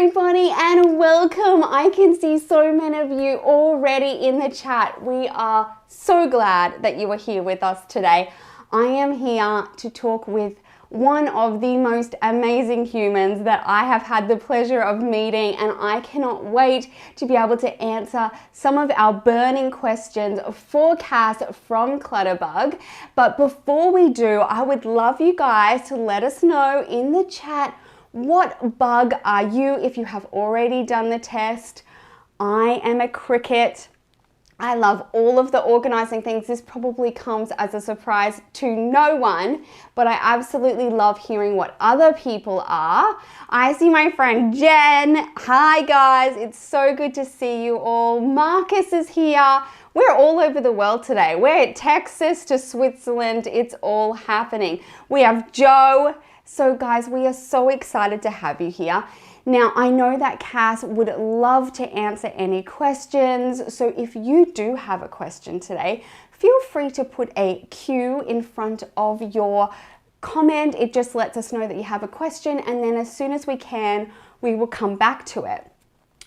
everybody, and welcome. I can see so many of you already in the chat. We are so glad that you are here with us today. I am here to talk with one of the most amazing humans that I have had the pleasure of meeting, and I cannot wait to be able to answer some of our burning questions for Cass from Clutterbug. But before we do, I would love you guys to let us know in the chat, what bug are you if you have already done the test? I am a cricket. I love all of the organizing things. This probably comes as a surprise to no one, but I absolutely love hearing what other people are. I see my friend Jen. Hi guys, it's so good to see you all. Marcus is here. We're all over the world today. We're at Texas to Switzerland. It's all happening. We have Joe. So guys, we are so excited to have you here. Now, I know that Cass would love to answer any questions. So if you do have a question today, feel free to put a Q in front of your comment. It just lets us know that you have a question. And then as soon as we can, we will come back to it.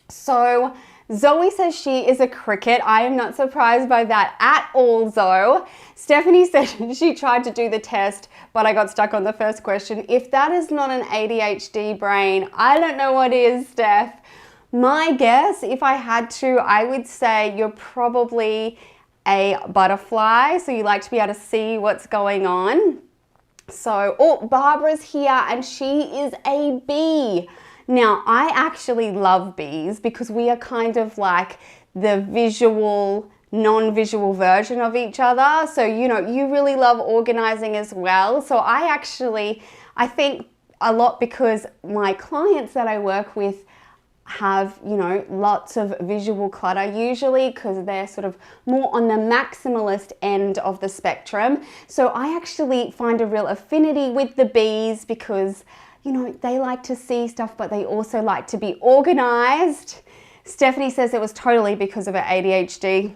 So Zoe says she is a cricket. I am not surprised by that at all, Zoe. Stephanie said she tried to do the test, but I got stuck on the first question. If that is not an ADHD brain, I don't know what is, Steph. My guess, if I had to, I would say you're probably a butterfly, so you like to be able to see what's going on. So, oh, Barbara's here and she is a bee. Now, I actually love bees because we are kind of like the visual, non-visual version of each other. So, you know, you really love organizing as well. So I think a lot because my clients that I work with have, you know, lots of visual clutter usually because they're sort of more on the maximalist end of the spectrum. So I actually find a real affinity with the bees because, you know, they like to see stuff, but they also like to be organized. Stephanie says it was totally because of her ADHD.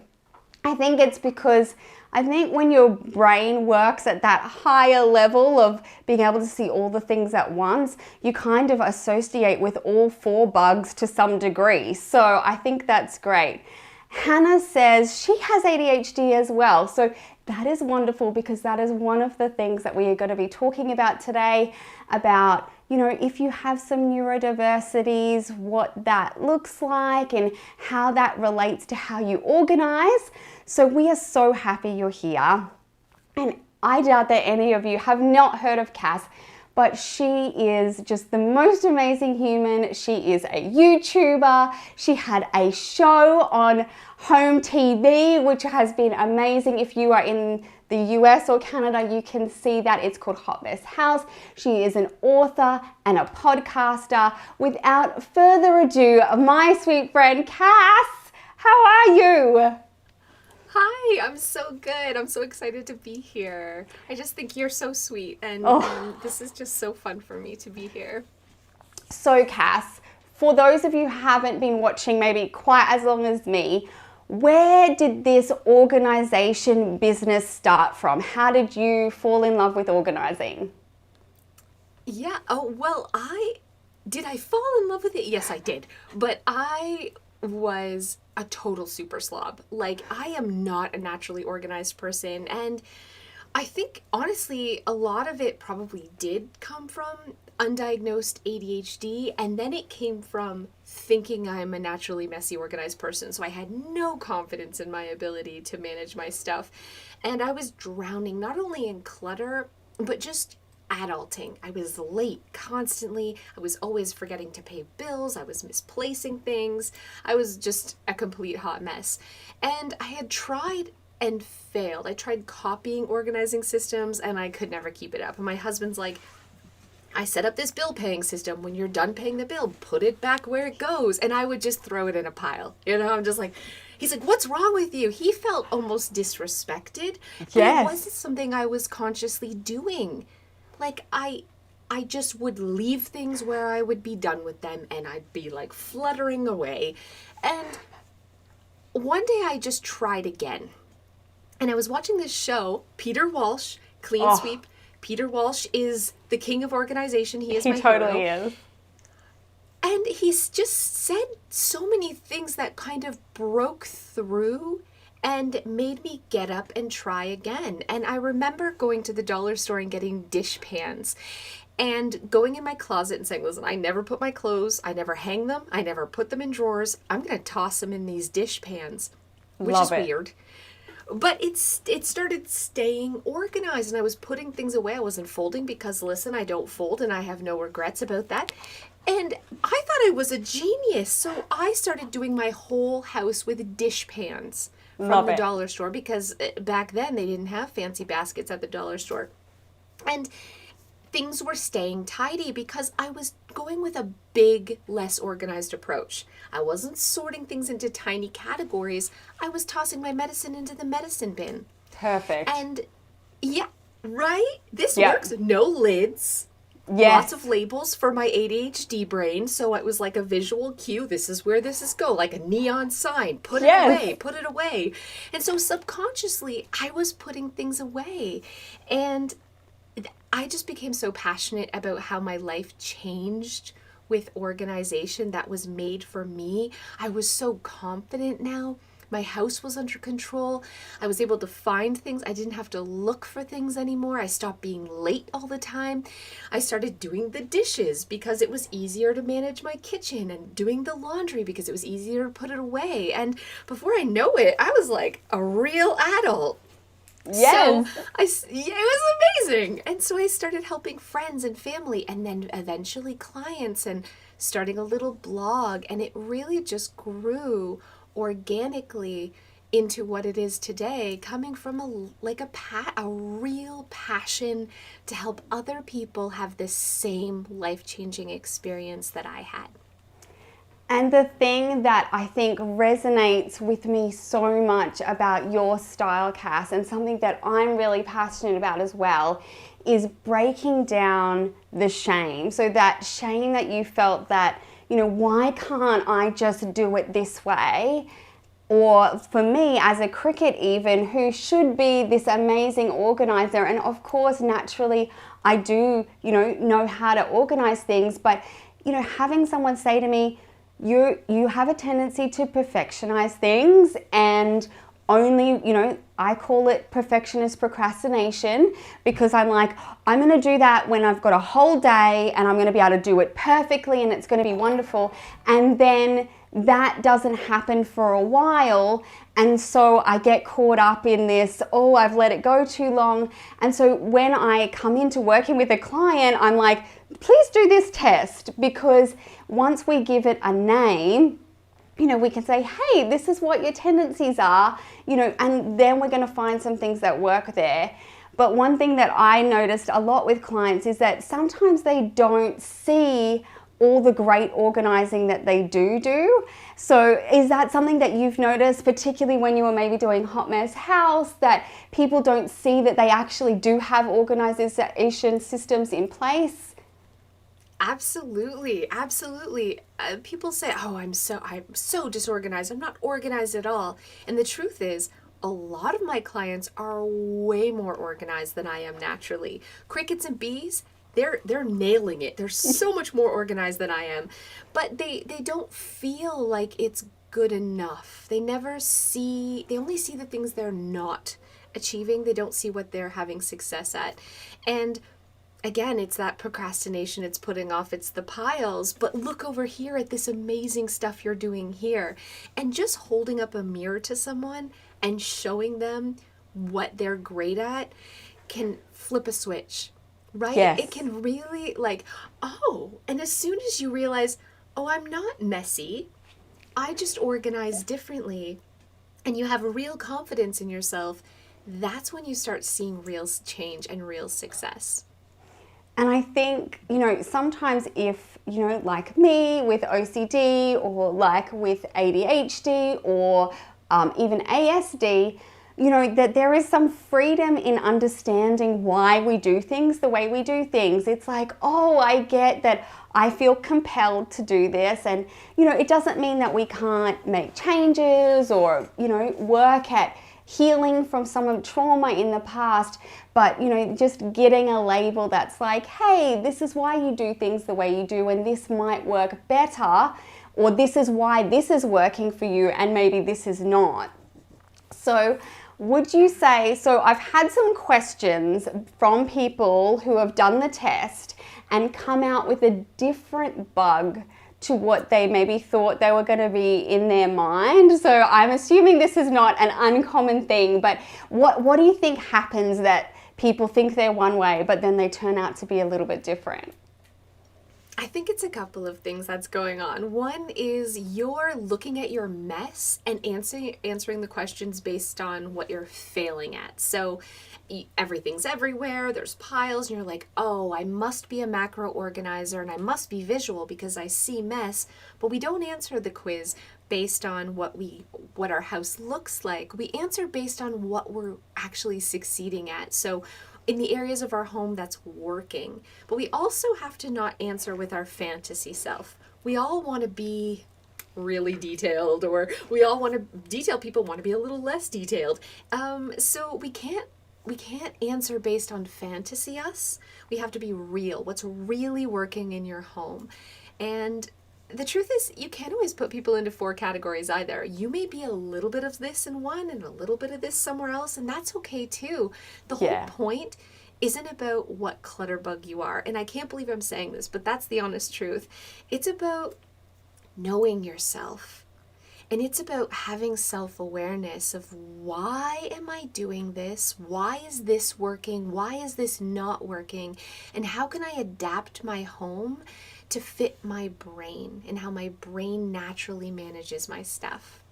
I think it's because when your brain works at that higher level of being able to see all the things at once, you kind of associate with all four bugs to some degree. So I think that's great. Hannah says she has ADHD as well. So that is wonderful because that is one of the things that we are going to be talking about today, about, you know, if you have some neurodiversities, what that looks like and how that relates to how you organize. So we are so happy you're here. And I doubt that any of you have not heard of Cass, but she is just the most amazing human. She is a YouTuber. She had a show on home TV, which has been amazing. If you are in the US or Canada, you can see that. It's called Hot Mess House. She is an author and a podcaster. Without further ado, my sweet friend Cass, how are you? Hi, I'm so good. I'm so excited to be here. I just think you're so sweet, and this is just so fun for me to be here. So Cass, for those of you who haven't been watching maybe quite as long as me, where did this organization business start from? How did you fall in love with organizing? Yeah, did I fall in love with it? Yes, I did. But I was a total super slob. Like, I am not a naturally organized person, and I think honestly a lot of it probably did come from undiagnosed ADHD, and then it came from thinking I'm a naturally messy organized person. So I had no confidence in my ability to manage my stuff, and I was drowning not only in clutter but just adulting. I was late constantly. I was always forgetting to pay bills. I was misplacing things. I was just a complete hot mess. And I had tried and failed. I tried copying organizing systems and I could never keep it up. And my husband's like, I set up this bill paying system. When you're done paying the bill, put it back where it goes. And I would just throw it in a pile. You know, I'm just like, he's like, what's wrong with you? He felt almost disrespected. Yes. But it wasn't something I was consciously doing. Like, I just would leave things where I would be done with them and I'd be like fluttering away. And one day I just tried again. And I was watching this show, Peter Walsh, Clean Sweep. Peter Walsh is the king of organization. He is my hero. He totally is. And he's just said so many things that kind of broke through and made me get up and try again. And I remember going to the dollar store and getting dish pans and going in my closet and saying, listen, I never put my clothes, I never hang them, I never put them in drawers. I'm going to toss them in these dish pans, which is weird. But it started staying organized, and I was putting things away. I wasn't folding because, listen, I don't fold, and I have no regrets about that. And I thought I was a genius. So I started doing my whole house with dish pans from the dollar store, because back then they didn't have fancy baskets at the dollar store. And things were staying tidy because I was going with a big, less organized approach. I wasn't sorting things into tiny categories. I was tossing my medicine into the medicine bin. Perfect. And yeah, right? This works. No lids. Yes. Lots of labels for my ADHD brain. So it was like a visual cue. This is where this is go. Like a neon sign. Put it away. Put it away. And so subconsciously, I was putting things away. And I just became so passionate about how my life changed with organization that was made for me. I was so confident now. My house was under control. I was able to find things. I didn't have to look for things anymore. I stopped being late all the time. I started doing the dishes because it was easier to manage my kitchen, and doing the laundry because it was easier to put it away. And before I know it, I was like a real adult. Yes. So it was amazing. And so I started helping friends and family, and then eventually clients, and starting a little blog. And it really just grew organically into what it is today, coming from a real passion to help other people have this same life-changing experience that I had. And the thing that I think resonates with me so much about your style, Cass, and something that I'm really passionate about as well, is breaking down the shame. So that shame that you felt that, why can't I just do it this way? Or for me, as a cricket even, who should be this amazing organizer, and of course, naturally, I do, know how to organize things, but, having someone say to me, you have a tendency to perfectionize things, and only, I call it perfectionist procrastination, because I'm like, I'm going to do that when I've got a whole day and I'm going to be able to do it perfectly and it's going to be wonderful. And then that doesn't happen for a while. And so I get caught up in this, I've let it go too long. And so when I come into working with a client, I'm like, please do this test, because once we give it a name, we can say, hey, this is what your tendencies are, and then we're going to find some things that work there. But one thing that I noticed a lot with clients is that sometimes they don't see all the great organizing that they do. So is that something that you've noticed, particularly when you were maybe doing Hot Mess House, that people don't see that they actually do have organization systems in place? Absolutely. People say, I'm so disorganized. I'm not organized at all. And the truth is, a lot of my clients are way more organized than I am naturally. Crickets and bees, they're nailing it. They're so much more organized than I am. But they don't feel like it's good enough. They only see the things they're not achieving. They don't see what they're having success at. And again, it's that procrastination, it's putting off, it's the piles, but look over here at this amazing stuff you're doing here. And just holding up a mirror to someone and showing them what they're great at can flip a switch, right? Yes. It can really and as soon as you realize, I'm not messy, I just organize differently, and you have real confidence in yourself, that's when you start seeing real change and real success. And I think, sometimes if, like me with OCD, or like with ADHD, or even ASD, that there is some freedom in understanding why we do things the way we do things. It's like, I get that I feel compelled to do this. And, it doesn't mean that we can't make changes or, work at healing from some trauma in the past, but just getting a label that's like, hey, this is why you do things the way you do, and this might work better, or this is why this is working for you and maybe this is not. So would you say, so I've had some questions from people who have done the test and come out with a different bug to what they maybe thought they were going to be in their mind. So I'm assuming this is not an uncommon thing, but what do you think happens that people think they're one way, but then they turn out to be a little bit different? I think it's a couple of things that's going on. One is you're looking at your mess and answering the questions based on what you're failing at. So everything's everywhere, there's piles, and you're like, oh, I must be a macro organizer and I must be visual because I see mess. But we don't answer the quiz based on what our house looks like. We answer based on what we're actually succeeding at. So in the areas of our home that's working. But we also have to not answer with our fantasy self. We all want to be really detailed, or we all want to detailed people want to be a little less detailed. So we can't answer based on fantasy us. We have to be real. What's really working in your home. And the truth is, you can't always put people into 4 categories either. You may be a little bit of this in one and a little bit of this somewhere else, and that's okay too. The whole point isn't about what clutterbug you are. And I can't believe I'm saying this, but that's the honest truth. It's about knowing yourself. And it's about having self-awareness of, why am I doing this? Why is this working? Why is this not working? And how can I adapt my home to fit my brain and how my brain naturally manages my stuff?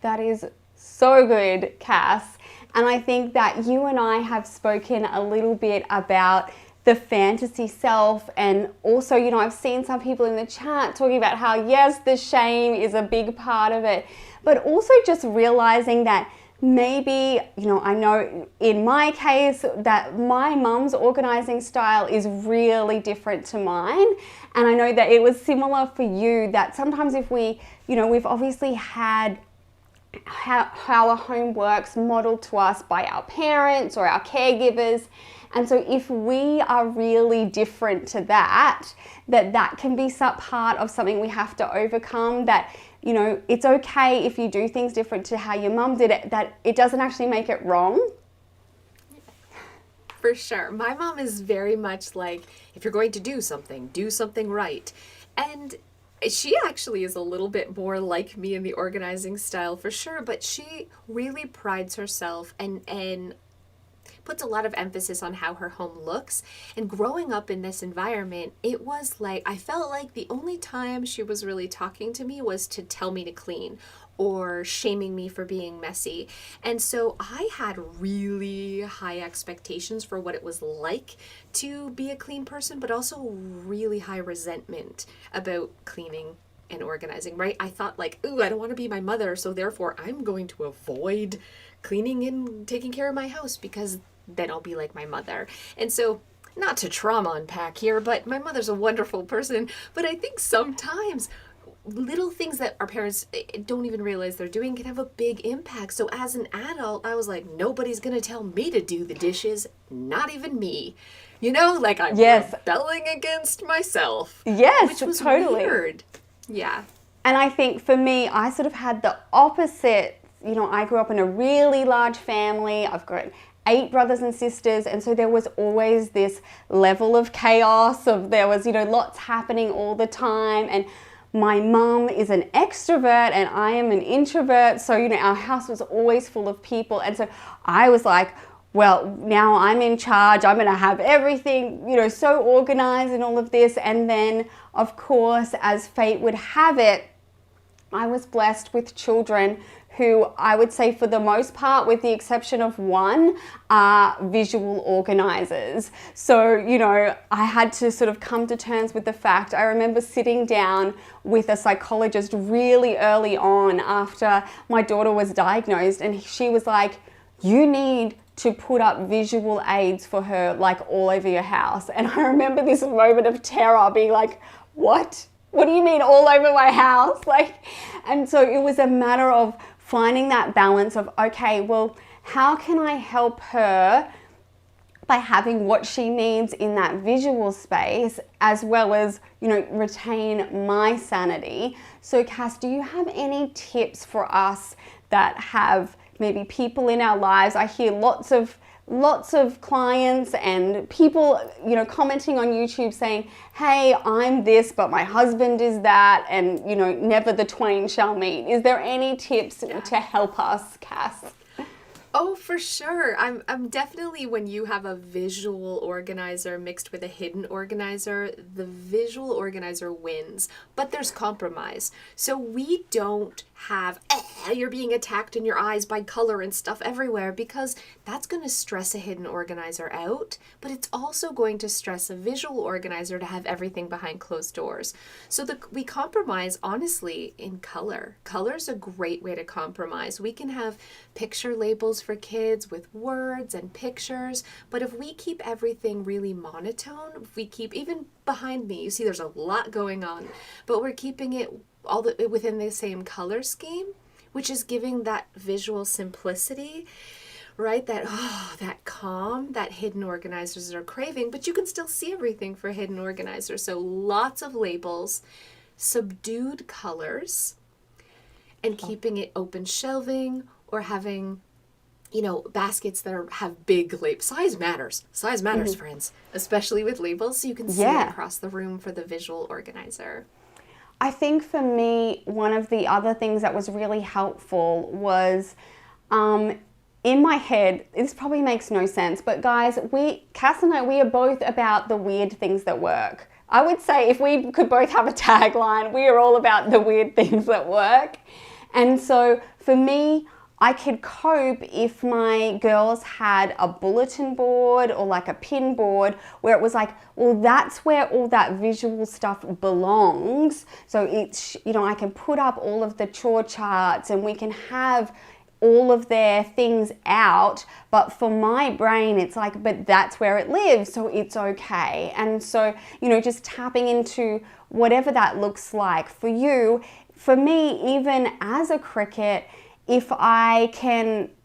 That is so good, Cass. And I think that you and I have spoken a little bit about the fantasy self, and also, I've seen some people in the chat talking about how, yes, the shame is a big part of it, but also just realizing that maybe, I know in my case that my mum's organizing style is really different to mine. And I know that it was similar for you, that sometimes if we, we've obviously had how our home works modeled to us by our parents or our caregivers. And so if we are really different to that can be some part of something we have to overcome, that, it's okay if you do things different to how your mum did it, that it doesn't actually make it wrong. For sure. My mom is very much like, if you're going to do something right. And she actually is a little bit more like me in the organizing style for sure, but she really prides herself and puts a lot of emphasis on how her home looks. And growing up in this environment, it was like, I felt like the only time she was really talking to me was to tell me to clean or shaming me for being messy. And so I had really high expectations for what it was like to be a clean person, but also really high resentment about cleaning and organizing, right? I thought like, ooh, I don't want to be my mother, so therefore I'm going to avoid cleaning and taking care of my house because then I'll be like my mother. And so, not to trauma unpack here, but my mother's a wonderful person, but I think sometimes little things that our parents don't even realize they're doing can have a big impact. So as an adult, I was like, nobody's gonna tell me to do the dishes, not even me. Like I'm rebelling against myself. Yes, which was totally weird. Yeah. And I think for me, I sort of had the opposite. I grew up in a really large family. I've got 8 brothers and sisters, and so there was always this level of chaos. There was lots happening all the time, and my mum is an extrovert and I am an introvert, so our house was always full of people. And so I was like, well, now I'm in charge, I'm gonna have everything so organized and all of this. And then of course, as fate would have it, I was blessed with children who I would say for the most part, with the exception of one, are visual organizers. So, I had to sort of come to terms with the fact. I remember sitting down with a psychologist really early on after my daughter was diagnosed, and she was like, you need to put up visual aids for her like all over your house. And I remember this moment of terror being like, what? What do you mean all over my house? And so it was a matter of finding that balance of, okay, well, how can I help her by having what she needs in that visual space, as well as, retain my sanity. So Cass, do you have any tips for us that have maybe people in our lives? I hear lots of clients and people, commenting on YouTube saying, hey, I'm this, but my husband is that, and, never the twain shall meet. Is there any tips to help us, Cass? Oh, for sure. I'm definitely, when you have a visual organizer mixed with a hidden organizer, the visual organizer wins, but there's compromise. So we don't have, you're being attacked in your eyes by color and stuff everywhere, because that's going to stress a hidden organizer out, but it's also going to stress a visual organizer to have everything behind closed doors. So we compromise, honestly, in color. Color's a great way to compromise. We can have picture labels for kids with words and pictures, but if we keep everything really monotone, if we keep, even behind me, you see there's a lot going on, but we're keeping it within the same color scheme, which is giving that visual simplicity, right? That calm that hidden organizers are craving, but you can still see everything for hidden organizers. So lots of labels, subdued colors, and keeping it open shelving, or having, baskets that have big labels. Size matters. Size matters, friends, especially with labels, so you can see it across the room for the visual organizer. I think for me, one of the other things that was really helpful was, in my head, this probably makes no sense, but guys, Cass and I, we are both about the weird things that work. I would say if we could both have a tagline, we are all about the weird things that work. And so for me, I could cope if my girls had a bulletin board or like a pin board where it was like, well, that's where all that visual stuff belongs. So it's, I can put up all of the chore charts and we can have all of their things out, but for my brain it's like, but that's where it lives, so it's okay. And so, just tapping into whatever that looks like for you. For me, even as a cricket, if I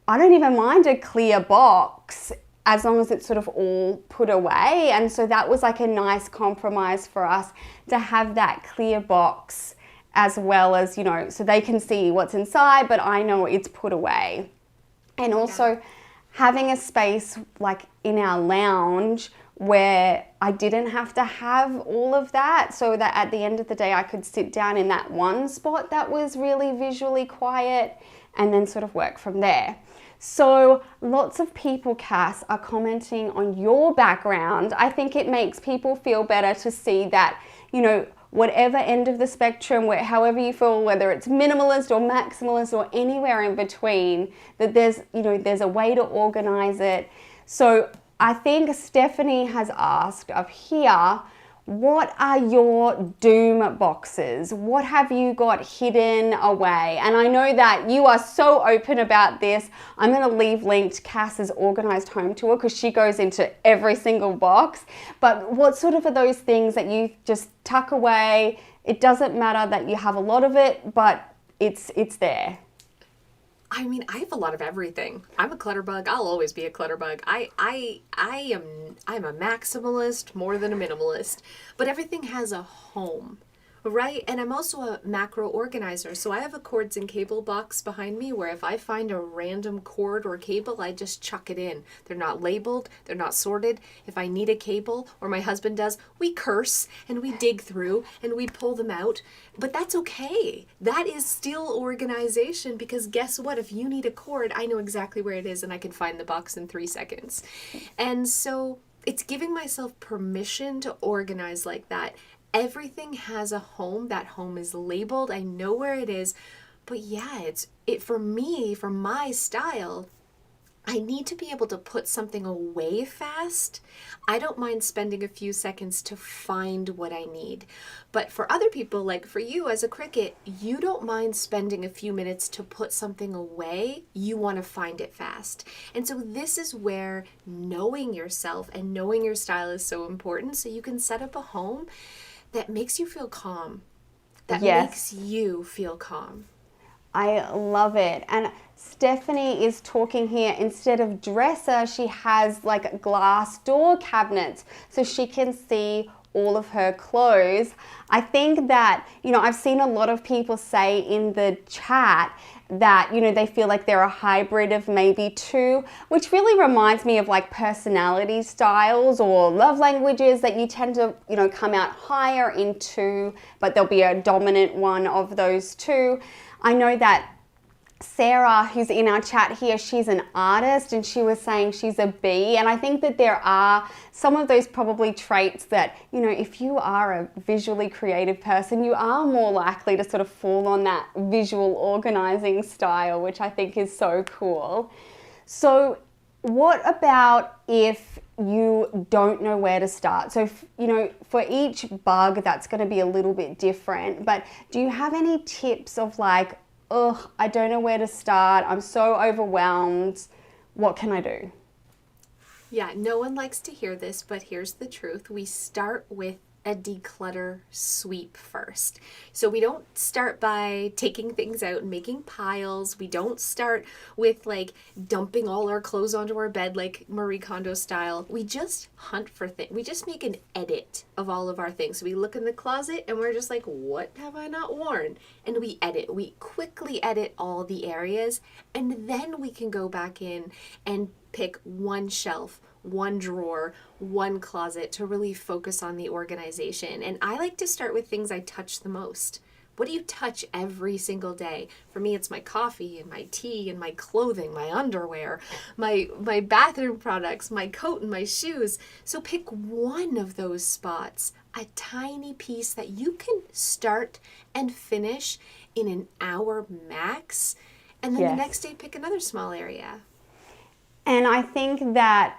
don't even mind a clear box as long as it's sort of all put away. And so that was like a nice compromise for us to have that clear box, as well as, so they can see what's inside, but I know it's put away. And also having a space like in our lounge where I didn't have to have all of that, so that at the end of the day I could sit down in that one spot that was really visually quiet and then sort of work from there. So lots of people, Cass, are commenting on your background. I think it makes people feel better to see that, whatever end of the spectrum, however you feel, whether it's minimalist or maximalist or anywhere in between, that there's a way to organize it. So I think Stephanie has asked up here, what are your doom boxes? What have you got hidden away? And I know that you are so open about this. I'm going to leave linked Cass's organized home tour because she goes into every single box. But what sort of are those things that you just tuck away? It doesn't matter that you have a lot of it, but it's there. I mean, I have a lot of everything. I'm a clutterbug. I'll always be a clutterbug. I'm a maximalist more than a minimalist, but everything has a home, right? And I'm also a macro organizer. So I have a cords and cable box behind me where if I find a random cord or cable, I just chuck it in. They're not labeled. They're not sorted. If I need a cable, or my husband does, we curse and we dig through and we pull them out. But that's okay. That is still organization, because guess what? If you need a cord, I know exactly where it is and I can find the box in 3 seconds. And so it's giving myself permission to organize like that. Everything has a home. That home is labeled. I know where it is. But yeah, it for me, for my style, I need to be able to put something away fast. I don't mind spending a few seconds to find what I need. But for other people, like for you as a cricket, you don't mind spending a few minutes to put something away. You want to find it fast. And so this is where knowing yourself and knowing your style is so important. So you can set up a home that makes you feel calm, that makes you feel calm. I love it. And Stephanie is talking here, instead of dresser, she has like glass door cabinets so she can see all of her clothes. I think that, I've seen a lot of people say in the chat that, they feel like they're a hybrid of maybe two, which really reminds me of like personality styles or love languages that you tend to, come out higher in two, but there'll be a dominant one of those two. I know that Sarah, who's in our chat here, she's an artist and she was saying she's a B. And I think that there are some of those probably traits that, if you are a visually creative person, you are more likely to sort of fall on that visual organizing style, which I think is so cool. So what about if you don't know where to start? So, for each bug, that's going to be a little bit different. But do you have any tips of like, oh, I don't know where to start, I'm so overwhelmed, what can I do? Yeah, no one likes to hear this, but here's the truth. We start with a declutter sweep first. So we don't start by taking things out and making piles. We don't start with like dumping all our clothes onto our bed like Marie Kondo style. We just hunt for things. We just make an edit of all of our things. So we look in the closet and we're just like, what have I not worn? And we edit. We quickly edit all the areas, and then we can go back in and pick one shelf, one drawer, one closet to really focus on the organization. And I like to start with things I touch the most. What do you touch every single day? For me, it's my coffee and my tea and my clothing, my underwear, my bathroom products, my coat and my shoes. So pick one of those spots, a tiny piece that you can start and finish in an hour max. And then the next day, pick another small area. And I think that,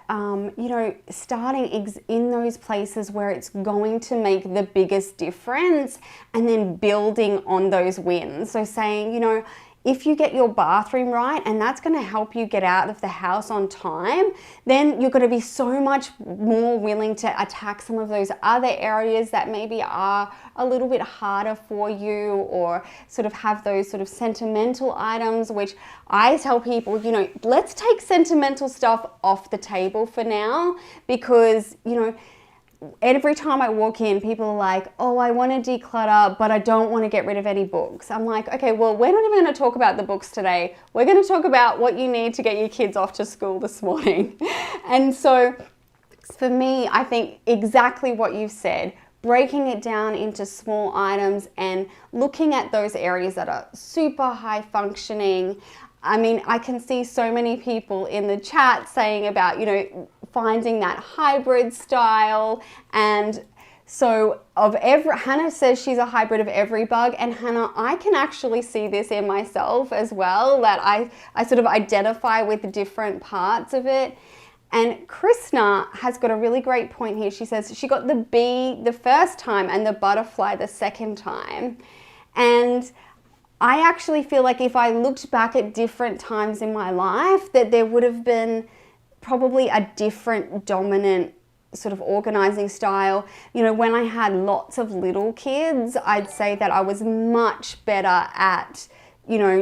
starting in those places where it's going to make the biggest difference and then building on those wins. So saying, if you get your bathroom right, and that's going to help you get out of the house on time, then you're going to be so much more willing to attack some of those other areas that maybe are a little bit harder for you, or sort of have those sort of sentimental items, which I tell people, let's take sentimental stuff off the table for now, because, every time I walk in, people are like, oh, I want to declutter, but I don't want to get rid of any books. I'm like, okay, well, we're not even going to talk about the books today. We're going to talk about what you need to get your kids off to school this morning. And so for me, I think exactly what you've said, breaking it down into small items and looking at those areas that are super high functioning. I mean, I can see so many people in the chat saying about, finding that hybrid style. And so Hannah says she's a hybrid of every bug. And Hannah, I can actually see this in myself as well, that I sort of identify with different parts of it. And Krishna has got a really great point here. She says she got the bee the first time and the butterfly the second time. And I actually feel like if I looked back at different times in my life, that there would have been probably a different dominant sort of organizing style. When I had lots of little kids, I'd say that I was much better at,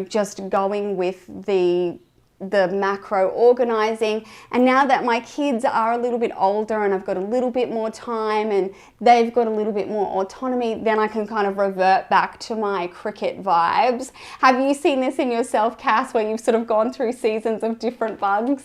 just going with the macro organizing. And now that my kids are a little bit older and I've got a little bit more time and they've got a little bit more autonomy, then I can kind of revert back to my cricket vibes. Have you seen this in yourself, Cass, where you've sort of gone through seasons of different bugs?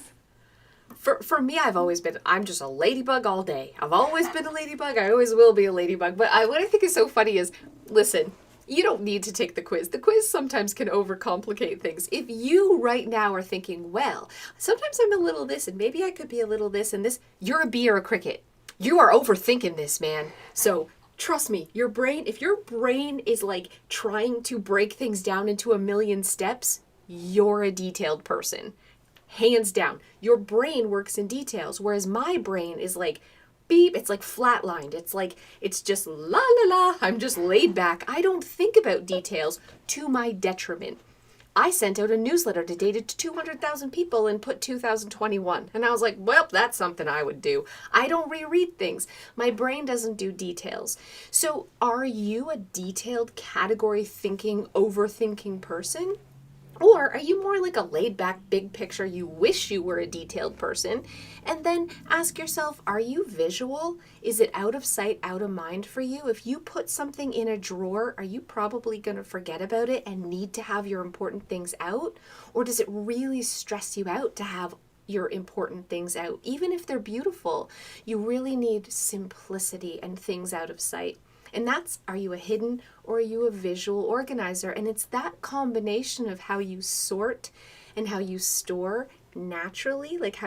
For me, I'm just a ladybug all day. I've always been a ladybug. I always will be a ladybug. But what I think is so funny is, listen, you don't need to take the quiz. The quiz sometimes can overcomplicate things. If you right now are thinking, well, sometimes I'm a little this and maybe I could be a little this and this, you're a bee or a cricket. You are overthinking this, man. So trust me, if your brain is like trying to break things down into a million steps, you're a detailed person. Hands down. Your brain works in details, whereas my brain is like, beep, it's like flatlined. It's just la la la. I'm just laid back. I don't think about details, to my detriment. I sent out a newsletter today to 200,000 people and put 2021. And I was like, well, that's something I would do. I don't reread things. My brain doesn't do details. So are you a detailed category thinking, overthinking person? Or are you more like a laid back, big picture, you wish you were a detailed person? And then ask yourself, are you visual? Is it out of sight, out of mind for you? If you put something in a drawer, are you probably going to forget about it and need to have your important things out? Or does it really stress you out to have your important things out? Even if they're beautiful, you really need simplicity and things out of sight. And that's, are you a hidden or are you a visual organizer? And it's that combination of how you sort and how you store naturally, like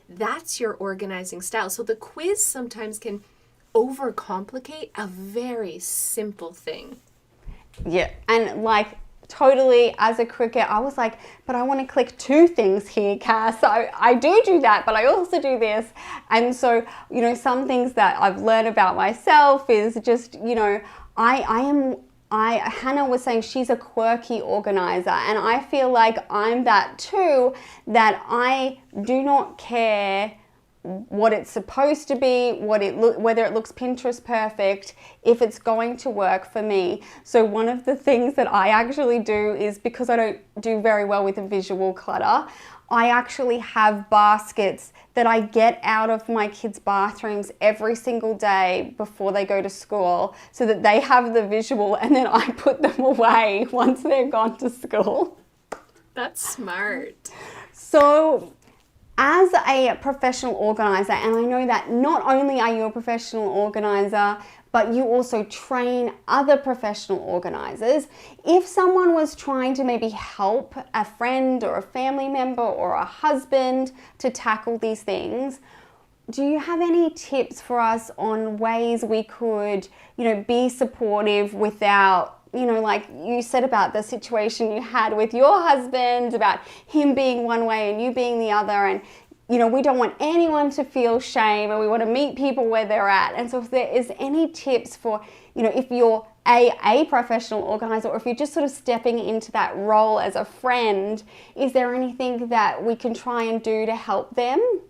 that's your organizing style. So the quiz sometimes can overcomplicate a very simple thing. Yeah, and like totally as a cricket, I was like, but I want to click two things here, Cass. So I do that, but I also do this. And so, some things that I've learned about myself is just, Hannah was saying she's a quirky organizer, and I feel like I'm that too, that I do not care what it's supposed to be, whether it looks Pinterest perfect, if it's going to work for me. So one of the things that I actually do is, because I don't do very well with the visual clutter, I actually have baskets that I get out of my kids' bathrooms every single day before they go to school, so that they have the visual, and then I put them away once they're gone to school. That's smart. So as a professional organizer, and I know that not only are you a professional organizer, but you also train other professional organizers. If someone was trying to maybe help a friend or a family member or a husband to tackle these things, do you have any tips for us on ways we could, be supportive without, like you said about the situation you had with your husband, about him being one way and you being the other, and we don't want anyone to feel shame, and we want to meet people where they're at. And so if there is any tips for, if you're a professional organizer, or if you're just sort of stepping into that role as a friend, is there anything that we can try and do to help them?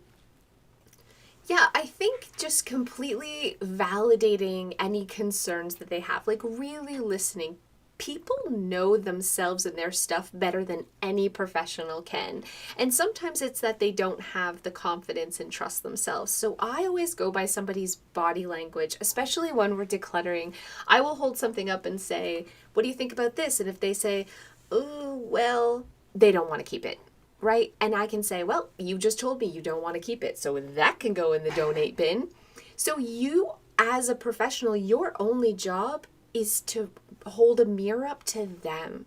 Yeah, I think just completely validating any concerns that they have, like really listening. People know themselves and their stuff better than any professional can. And sometimes it's that they don't have the confidence and trust themselves. So I always go by somebody's body language, especially when we're decluttering. I will hold something up and say, what do you think about this? And if they say, oh, well, they don't want to keep it. Right? And I can say, well, you just told me you don't want to keep it, so that can go in the donate bin. So you, as a professional, your only job is to hold a mirror up to them.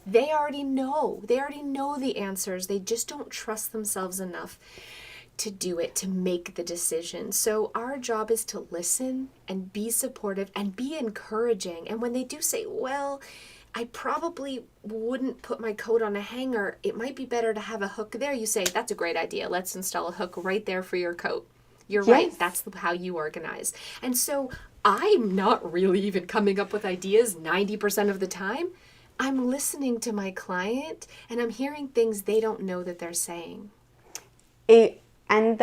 They already know. They already know the answers. They just don't trust themselves enough to do it, to make the decision. So our job is to listen and be supportive and be encouraging. And when they do say, well, I probably wouldn't put my coat on a hanger, it might be better to have a hook there. You say, that's a great idea. Let's install a hook right there for your coat. You're right. That's how you organize. And so I'm not really even coming up with ideas 90% of the time. I'm listening to my client and I'm hearing things they don't know that they're saying. And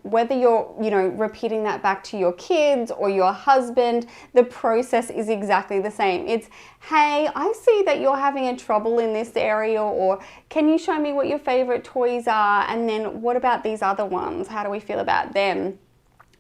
whether you're, repeating that back to your kids or your husband, the process is exactly the same. It's, hey, I see that you're having a trouble in this area, or can you show me what your favorite toys are? And then what about these other ones? How do we feel about them?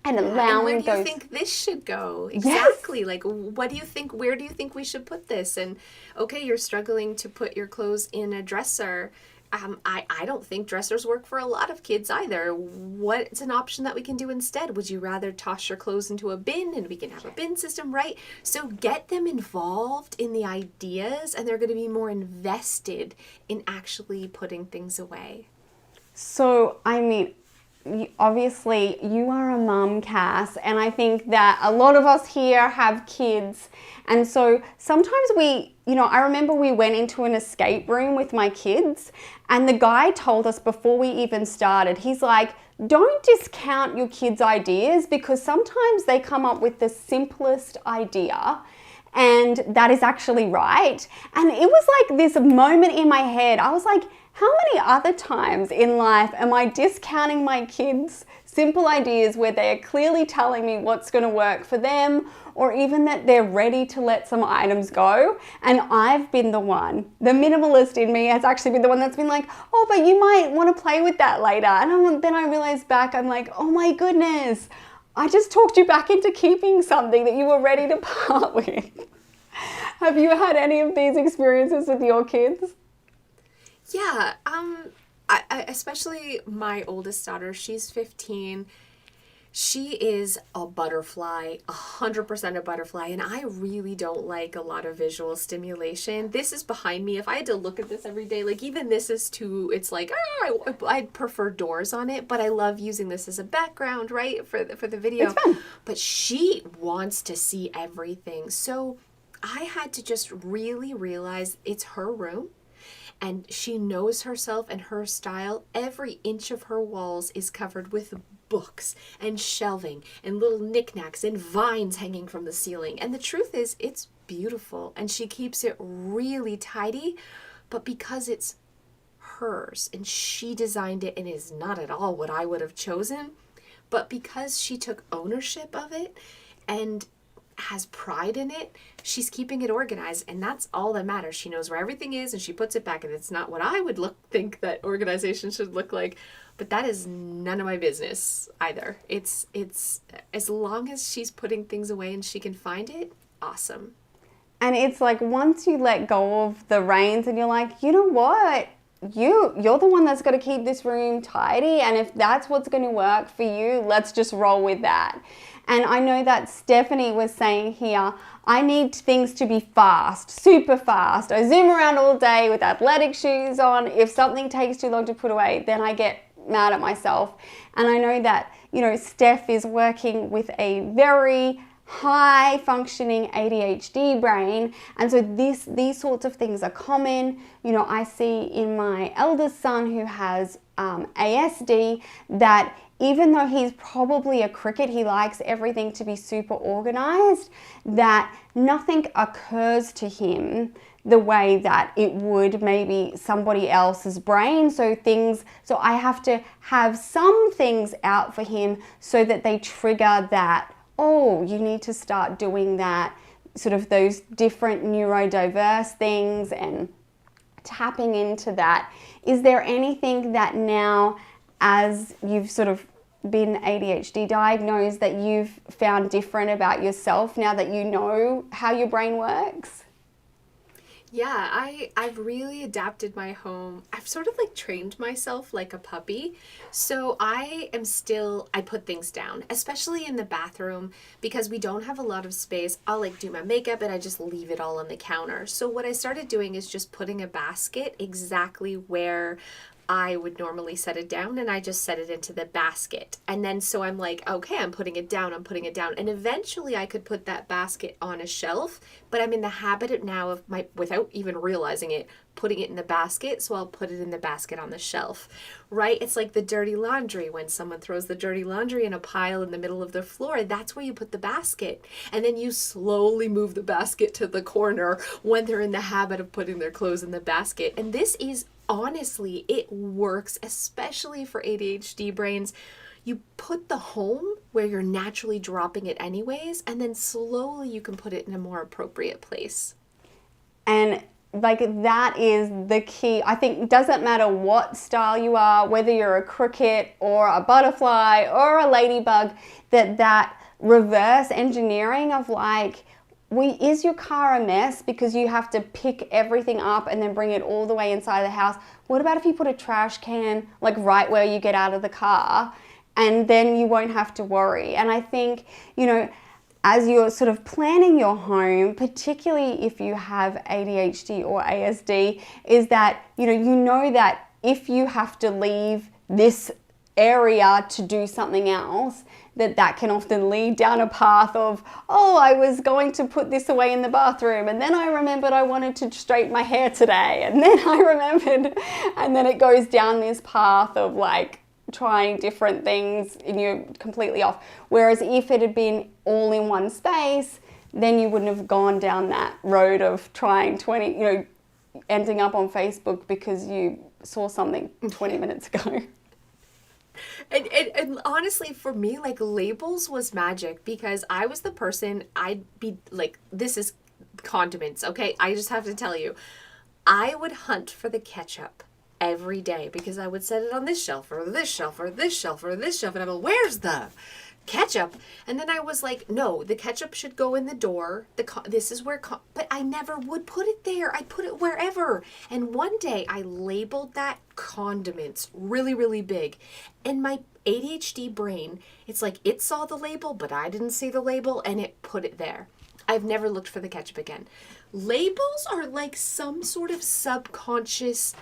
And allowing and where do you think this should go? Exactly. Yes. Like, what do you think? Where do you think we should put this? And okay, you're struggling to put your clothes in a dresser. I don't think dressers work for a lot of kids either. What's an option that we can do instead? Would you rather toss your clothes into a bin and we can have a bin system, right? So get them involved in the ideas and they're going to be more invested in actually putting things away. So, obviously you are a mum, Cass, and I think that a lot of us here have kids, and so sometimes I remember we went into an escape room with my kids, and the guy told us before we even started, he's like, don't discount your kids' ideas, because sometimes they come up with the simplest idea and that is actually right. And it was like this moment in my head, I was like, how many other times in life am I discounting my kids' simple ideas where they are clearly telling me what's going to work for them, or even that they're ready to let some items go. And I've been the one, the minimalist in me has actually been the one that's been like, oh, but you might want to play with that later. And then I realized back, I'm like, oh my goodness, I just talked you back into keeping something that you were ready to part with. Have you had any of these experiences with your kids? Yeah, I especially my oldest daughter, she's 15. She is a butterfly, 100% a butterfly, and I really don't like a lot of visual stimulation. This is behind me. If I had to look at this every day, like even this is too, it's like, I'd prefer doors on it, but I love using this as a background, right, for the video. It's fun. But she wants to see everything. So I had to just really realize it's her room. And she knows herself and her style. Every inch of her walls is covered with books and shelving and little knickknacks and vines hanging from the ceiling. And the truth is, it's beautiful. And she keeps it really tidy. But because it's hers and she designed it and is not at all what I would have chosen, but because she took ownership of it and has pride in it, she's keeping it organized, and that's all that matters. She knows where everything is and she puts it back, and it's not what I would think that organization should look like, but that is none of my business either. It's as long as she's putting things away and she can find it, awesome. And it's like once you let go of the reins and you're like, you know what? You're the one that's got to keep this room tidy, and if that's what's going to work for you, let's just roll with that. And I know that Stephanie was saying here, I need things to be fast, super fast. I zoom around all day with athletic shoes on. If something takes too long to put away, then I get mad at myself. And I know that, Steph is working with a very high functioning ADHD brain, and so these sorts of things are common. I see in my eldest son who has ASD that even though he's probably a cricket, he likes everything to be super organized, that nothing occurs to him the way that it would maybe somebody else's brain. So I have to have some things out for him so that they trigger that, oh, you need to start doing that, sort of those different neurodiverse things and tapping into that. Is there anything that now, as you've sort of been ADHD diagnosed, that you've found different about yourself now that you know how your brain works? Yeah, I've really adapted my home. I've sort of like trained myself like a puppy. So I put things down, especially in the bathroom, because we don't have a lot of space. I'll like do my makeup and I just leave it all on the counter. So what I started doing is just putting a basket exactly where I would normally set it down, and I just set it into the basket. And then so I'm like, okay, I'm putting it down. And eventually I could put that basket on a shelf, but I'm in the habit now of without even realizing it, putting it in the basket. So I'll put it in the basket on the shelf, right? It's like the dirty laundry. When someone throws the dirty laundry in a pile in the middle of the floor, that's where you put the basket. And then you slowly move the basket to the corner when they're in the habit of putting their clothes in the basket. And this is honestly, it works, especially for ADHD brains. You put the home where you're naturally dropping it anyways, and then slowly you can put it in a more appropriate place. And like that is the key. I think it doesn't matter what style you are, whether you're a cricket or a butterfly or a ladybug, that reverse engineering of like, is your car a mess because you have to pick everything up and then bring it all the way inside the house? What about if you put a trash can like right where you get out of the car, and then you won't have to worry? And I think, as you're sort of planning your home, particularly if you have ADHD or ASD, is that, you know that if you have to leave this area to do something else, that can often lead down a path of, oh, I was going to put this away in the bathroom, and then I remembered I wanted to straighten my hair today, and then I remembered, and then it goes down this path of like trying different things and you're completely off. Whereas if it had been all in one space, then you wouldn't have gone down that road of trying ending up on Facebook because you saw something 20 minutes ago. And honestly, for me, like labels was magic because I was the person, I'd be like, this is condiments, okay? I just have to tell you, I would hunt for the ketchup every day because I would set it on this shelf or this shelf or this shelf or this shelf, and I'm like, where's the ketchup? And then I was like, no, the ketchup should go in the door. This is where, but I never would put it there. I'd put it wherever. And one day I labeled that condiments really, really big. And my ADHD brain, it's like it saw the label, but I didn't see the label, and it put it there. I've never looked for the ketchup again. Labels are like some sort of subconscious,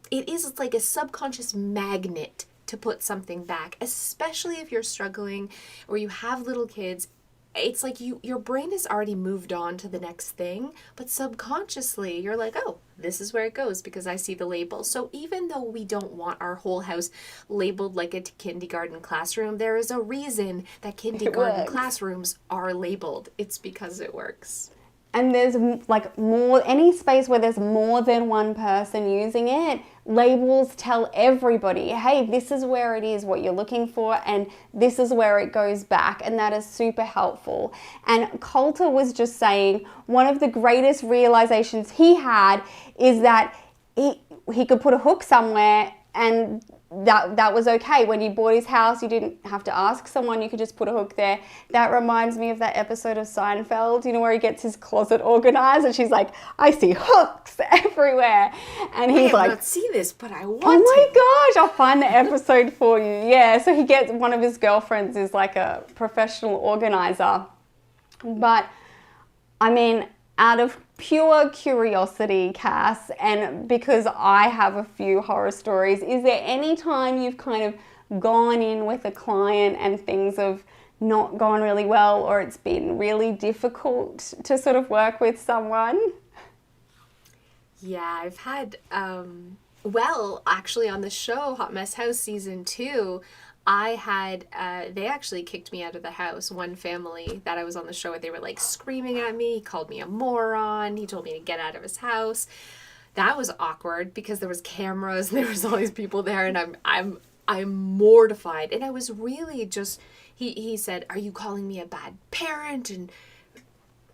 it is like a subconscious magnet to put something back, especially if you're struggling or you have little kids. It's like your brain has already moved on to the next thing, but subconsciously you're like, oh, this is where it goes because I see the label. So even though we don't want our whole house labeled like a kindergarten classroom, there is a reason that kindergarten classrooms are labeled. It's because it works. And there's like more, any space where there's more than one person using it, labels tell everybody, hey, this is where it is, what you're looking for, and this is where it goes back. And that is super helpful. And Coulter was just saying one of the greatest realizations he had is that he could put a hook somewhere, and that was okay. When you bought his house, you didn't have to ask someone, you could just put a hook there. That reminds me of that episode of Seinfeld, you know, where he gets his closet organized and she's like, I see hooks everywhere. And he's like, I not see this, but I want oh my gosh, I'll find the episode for you. Yeah, so he gets, one of his girlfriends is like a professional organizer. But I mean, out of pure curiosity, Cass, and because I have a few horror stories, is there any time you've kind of gone in with a client and things have not gone really well, or it's been really difficult to sort of work with someone? Yeah, I've had, well, actually on the show, Hot Mess House Season 2, I had, they actually kicked me out of the house. One family that I was on the show with, they were like screaming at me. He called me a moron. He told me to get out of his house. That was awkward because there was cameras and there was all these people there, and I'm mortified. And I was really just, he said, are you calling me a bad parent? And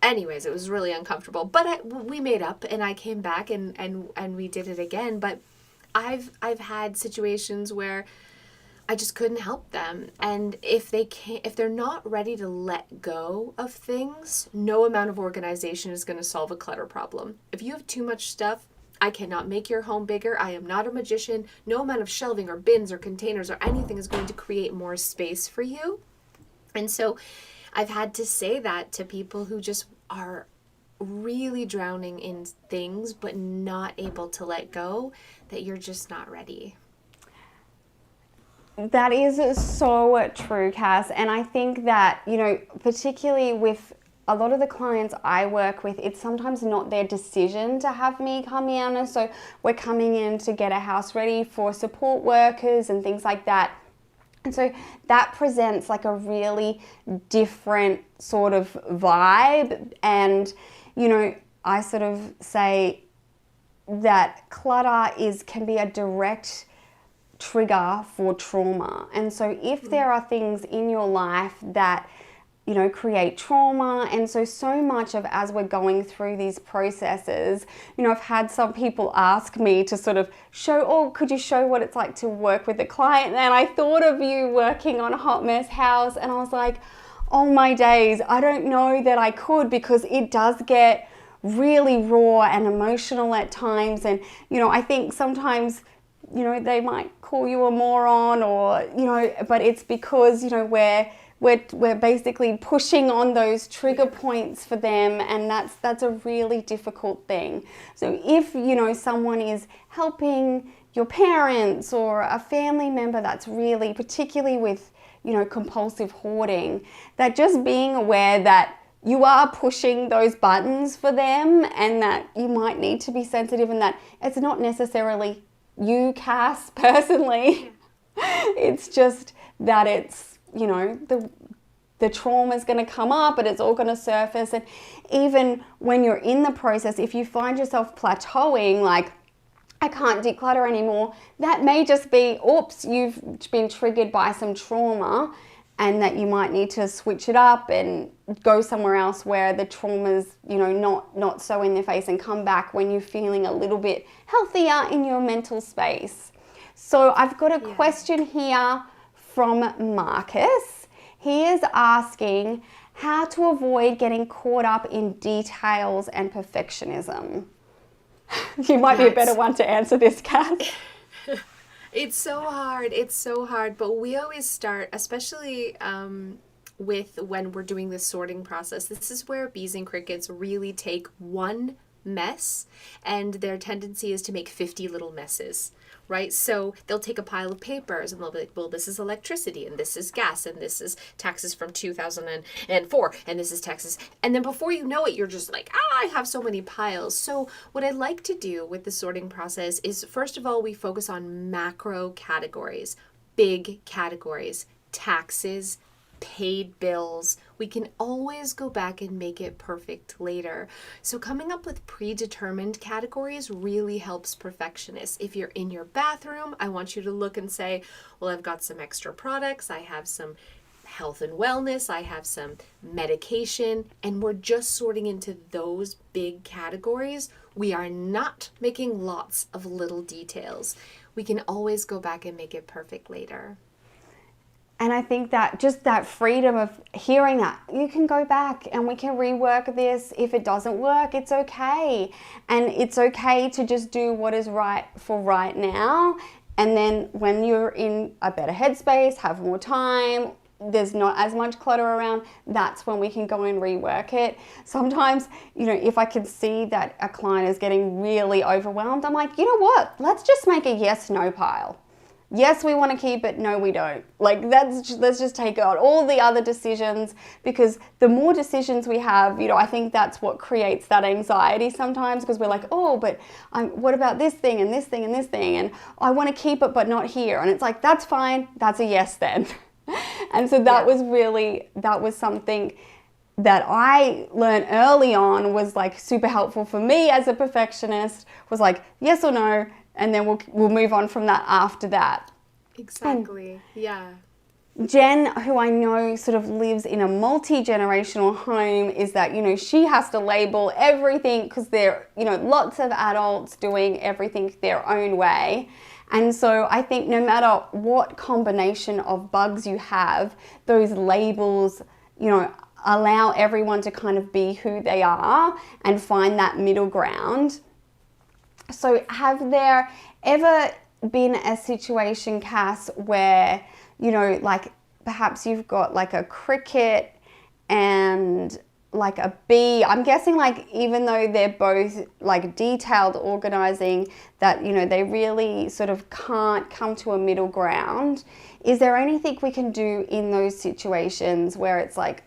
anyways, it was really uncomfortable. But we made up, and I came back and we did it again. But I've had situations where I just couldn't help them. And if they're not ready to let go of things, no amount of organization is going to solve a clutter problem. If you have too much stuff, I cannot make your home bigger. I am not a magician. No amount of shelving or bins or containers or anything is going to create more space for you. And so I've had to say that to people who just are really drowning in things but not able to let go, that you're just not ready. That is so true, Cass. And I think that, you know, particularly with a lot of the clients I work with, it's sometimes not their decision to have me come in. And so we're coming in to get a house ready for support workers and things like that. And so that presents like a really different sort of vibe. And, you know, I sort of say that clutter can be a direct trigger for trauma. And so if there are things in your life that, you know, create trauma, and so much of, as we're going through these processes, you know, I've had some people ask me to sort of show, oh, could you show what it's like to work with a client? And I thought of you working on a Hot Mess House, and I was like, oh my days, I don't know that I could, because it does get really raw and emotional at times. And, you know, I think sometimes, you know, they might call you a moron, or, you know, but it's because, you know, we're basically pushing on those trigger points for them, and that's a really difficult thing. So if, you know, someone is helping your parents or a family member that's really, particularly with, you know, compulsive hoarding, that just being aware that you are pushing those buttons for them, and that you might need to be sensitive, and that it's not necessarily you, Cass, personally. It's just that it's, you know, the trauma is going to come up, and it's all going to surface. And even when you're in the process, if you find yourself plateauing, like I can't declutter anymore. That may just be, oops, you've been triggered by some trauma, and that you might need to switch it up and go somewhere else where the trauma's, not so in their face, and come back when you're feeling a little bit healthier in your mental space. So I've got a question here from Marcus. He is asking how to avoid getting caught up in details and perfectionism. You might be a better one to answer this, Kath. It's so hard. It's so hard. But we always start, especially with when we're doing this sorting process. This is where bees and crickets really take one mess, and their tendency is to make 50 little messes, right? So they'll take a pile of papers and they'll be like, well, this is electricity, and this is gas, and this is taxes from 2004, and this is taxes. And then before you know it, you're just like, I have so many piles. So what I like to do with the sorting process is, first of all, we focus on macro categories, big categories, taxes, paid bills. We can always go back and make it perfect later. So coming up with predetermined categories really helps perfectionists. If you're in your bathroom, I want you to look and say, well, I've got some extra products, I have some health and wellness, I have some medication, and we're just sorting into those big categories. We are not making lots of little details. We can always go back and make it perfect later. And I think that just that freedom of hearing that, you can go back and we can rework this. If it doesn't work, it's okay. And it's okay to just do what is right for right now. And then when you're in a better headspace, have more time, there's not as much clutter around, that's when we can go and rework it. Sometimes, if I can see that a client is getting really overwhelmed, I'm like, you know what? Let's just make a yes, no pile. Yes, we want to keep it. No, we don't. Let's just take out all the other decisions, because the more decisions we have, I think that's what creates that anxiety sometimes, because we're like, oh, but what about this thing and this thing and this thing? And I want to keep it, but not here. And it's like, that's fine. That's a yes then. And so that was something that I learned early on, was like super helpful for me as a perfectionist, was like, yes or no. And then we'll move on from that after that. Exactly. Yeah. Jen, who I know sort of lives in a multi-generational home, is that, she has to label everything, because there are, lots of adults doing everything their own way. And so I think no matter what combination of bugs you have, those labels, allow everyone to kind of be who they are and find that middle ground. So have there ever been a situation, Cass, where, perhaps you've got like a cricket and like a bee? I'm guessing even though they're both like detailed organizing, that, they really sort of can't come to a middle ground. Is there anything we can do in those situations where it's like,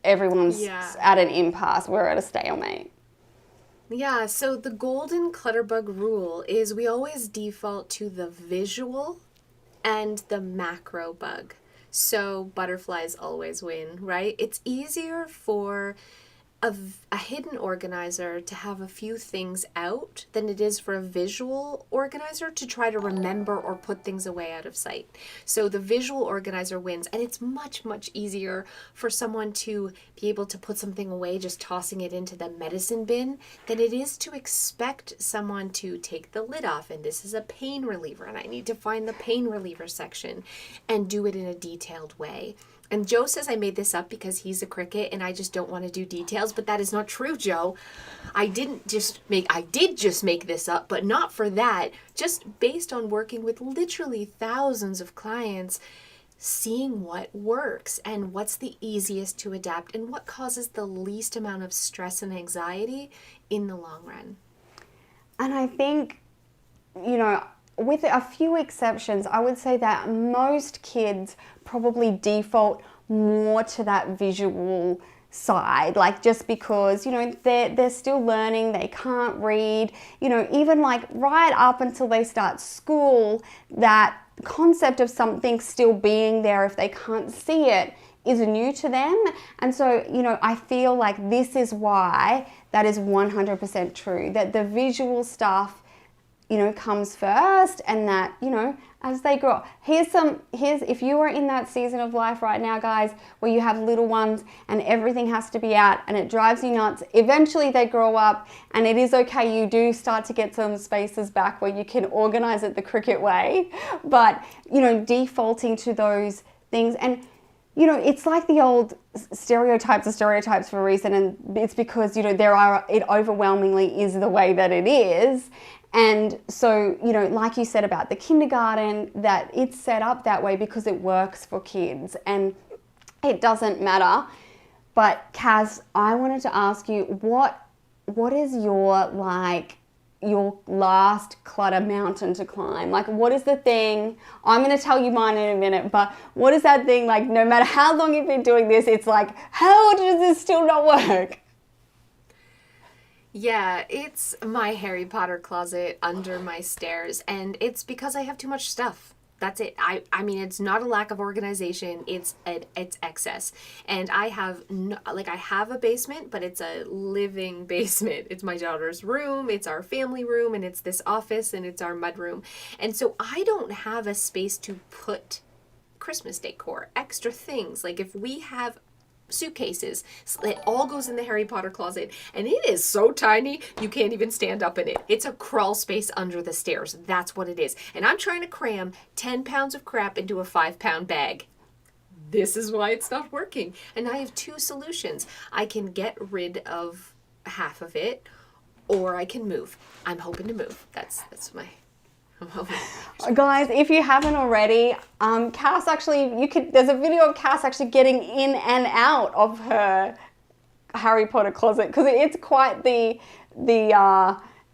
everyone's at an impasse, we're at a stalemate? Yeah, so the golden Clutterbug rule is we always default to the visual and the macro bug. So butterflies always win, right? It's easier for a hidden organizer to have a few things out than it is for a visual organizer to try to remember or put things away out of sight. So the visual organizer wins, and it's much, much easier for someone to be able to put something away, just tossing it into the medicine bin, than it is to expect someone to take the lid off, and this is a pain reliever, and I need to find the pain reliever section, and do it in a detailed way. And Joe says I made this up because he's a cricket and I just don't want to do details, but that is not true, Joe. I did just make this up, but not for that. Just based on working with literally thousands of clients, seeing what works and what's the easiest to adapt and what causes the least amount of stress and anxiety in the long run. And I think, with a few exceptions, I would say that most kids probably default more to that visual side, just because, they're still learning, they can't read, even right up until they start school, that concept of something still being there if they can't see it is new to them. And so, I feel like this is why that is 100% true, that the visual stuff comes first, and that, as they grow up. Here's if you are in that season of life right now, guys, where you have little ones and everything has to be out and it drives you nuts, eventually they grow up and it is okay. You do start to get some spaces back where you can organize it the cricket way, but, defaulting to those things. And, it's like the old stereotypes are stereotypes for a reason, and it's because, it overwhelmingly is the way that it is. And so, like you said about the kindergarten, that it's set up that way because it works for kids and it doesn't matter. But Kaz, I wanted to ask you, what is your last clutter mountain to climb? Like, what is the thing? I'm going to tell you mine in a minute, but what is that thing, like, no matter how long you've been doing this, it's like, how does this still not work? Yeah, it's my Harry Potter closet under my stairs, and it's because I have too much stuff. That's it. I mean, it's not a lack of organization. It's excess. And I have I have a basement, but it's a living basement. It's my daughter's room, it's our family room, and it's this office, and it's our mud room. And so I don't have a space to put Christmas decor, extra things. Like if we have suitcases, it all goes in the Harry Potter closet, and it is so tiny you can't even stand up in it. It's a crawl space under the stairs. That's what it is. And I'm trying to cram 10 pounds of crap into a 5-pound bag. This is why it's not working. And I have two solutions. I can get rid of half of it, or I can move. I'm hoping to move. That's my Guys, if you haven't already, Cass actually, there's a video of Cass actually getting in and out of her Harry Potter closet, because it's quite the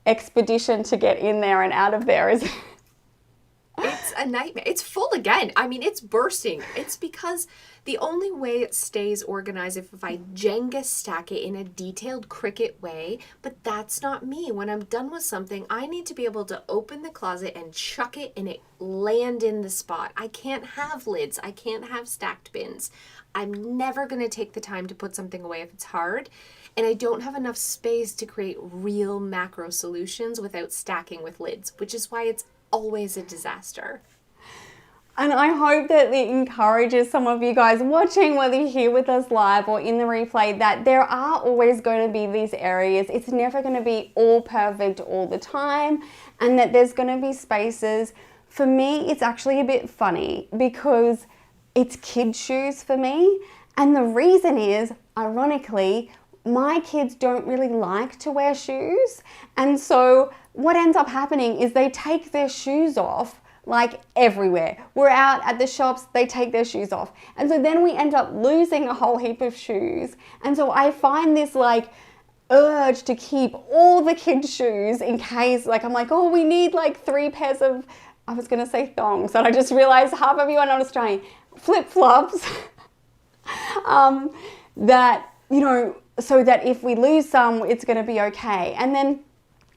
expedition to get in there and out of there, isn't it? It's a nightmare. It's full again. I mean, it's bursting. It's because the only way it stays organized if I Jenga stack it in a detailed Cricut way, but that's not me. When I'm done with something, I need to be able to open the closet and chuck it and it land in the spot. I can't have lids. I can't have stacked bins. I'm never going to take the time to put something away if it's hard. And I don't have enough space to create real macro solutions without stacking with lids, which is why it's always a disaster. And I hope that it encourages some of you guys watching, whether you're here with us live or in the replay, that there are always going to be these areas. It's never going to be all perfect all the time, and that there's going to be spaces. For me, it's actually a bit funny because it's kid shoes for me. And the reason is, ironically, my kids don't really like to wear shoes. And so what ends up happening is they take their shoes off like everywhere. We're out at the shops, they take their shoes off. And so then we end up losing a whole heap of shoes. And so I find this like urge to keep all the kids' shoes in case, like I'm like, oh, we need like 3 pairs of, I was gonna say thongs, and I just realized half of you are not Australian, flip-flops, that, so that if we lose some, it's gonna be okay. And then